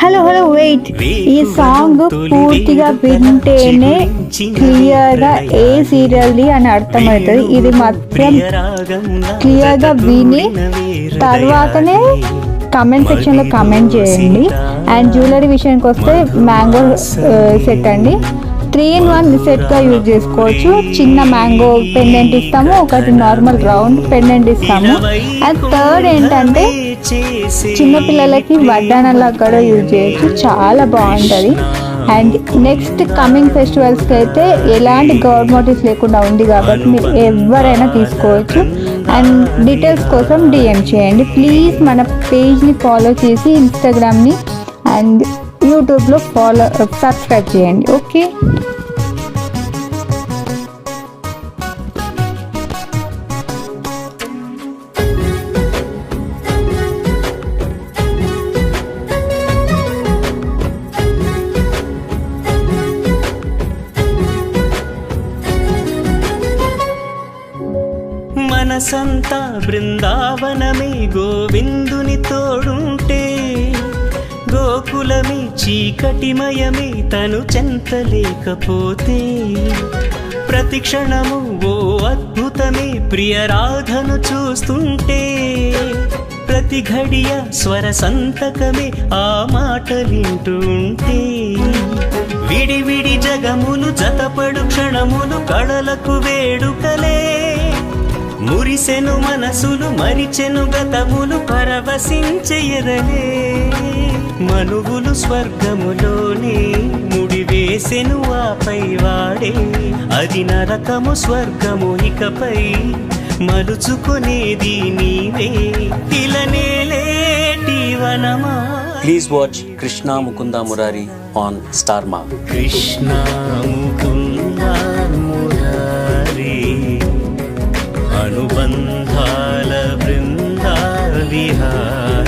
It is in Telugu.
హలో వెయిట్, ఈ సాంగ్ పూర్తిగా వింటేనే క్లియర్గా ఏ సీరియల్ది అని అర్థమవుతుంది. ఇది మాత్రం క్లియర్గా విని తర్వాతనే కమెంట్ సెక్షన్లో కమెంట్ చేయండి. అండ్ జ్యువెలరీ విషయానికి వస్తే మ్యాంగో సెట్ అండి, 3-in-1 సెట్గా యూజ్ చేసుకోవచ్చు. చిన్న మ్యాంగో పెండెంట్ ఇస్తాము, ఒకటి నార్మల్ రౌండ్ పెండెంట్ ఇస్తాము. అండ్ థర్డ్ ఏంటంటే చిన్నపిల్లలకి వడ్డానలా కూడా యూజ్ చేయొచ్చు, చాలా బాగుంటుంది. అండ్ నెక్స్ట్ కమింగ్ ఫెస్టివల్స్కి అయితే ఎలాంటి గౌడ్ మోటివ్స్ లేకుండా ఉంది కాబట్టి మీరు ఎవరైనా తీసుకోవచ్చు. అండ్ డీటెయిల్స్ కోసం DM చేయండి ప్లీజ్. మన పేజ్ని ఫాలో చేసి ఇన్స్టాగ్రామ్ని అండ్ యూట్యూబ్లో సబ్స్క్రైబ్ చేయండి. ఓకే, మనసంతా బృందావనమే గోవిందుని తోడుంటే, గోకులమే చీకటిమయమే తను చెంతలేకపోతే, ప్రతి క్షణము ఓ అద్భుతమే ప్రియరాధను చూస్తుంటే, ప్రతి ఘడియ స్వర సంతకమే ఆ మాటలింటుంటే, విడివిడి జగములు జతపడు క్షణములు కళలకు వేడుకలే, మురిసెను మనసులు మరిచెను గతములు పరవశించె ఎదలే, మనువులు స్వర్గములోనే ముడివేసెను ఆపై వాడే, అది నరకము స్వర్గము ఇకపై మలుచుకొనేది నీవే, ఇలనేలేటి Vanama. Please watch Krishna Mukunda Murari on Star Mark. Krishna Mukunda Murari అనుబంధాల Brinda విహార.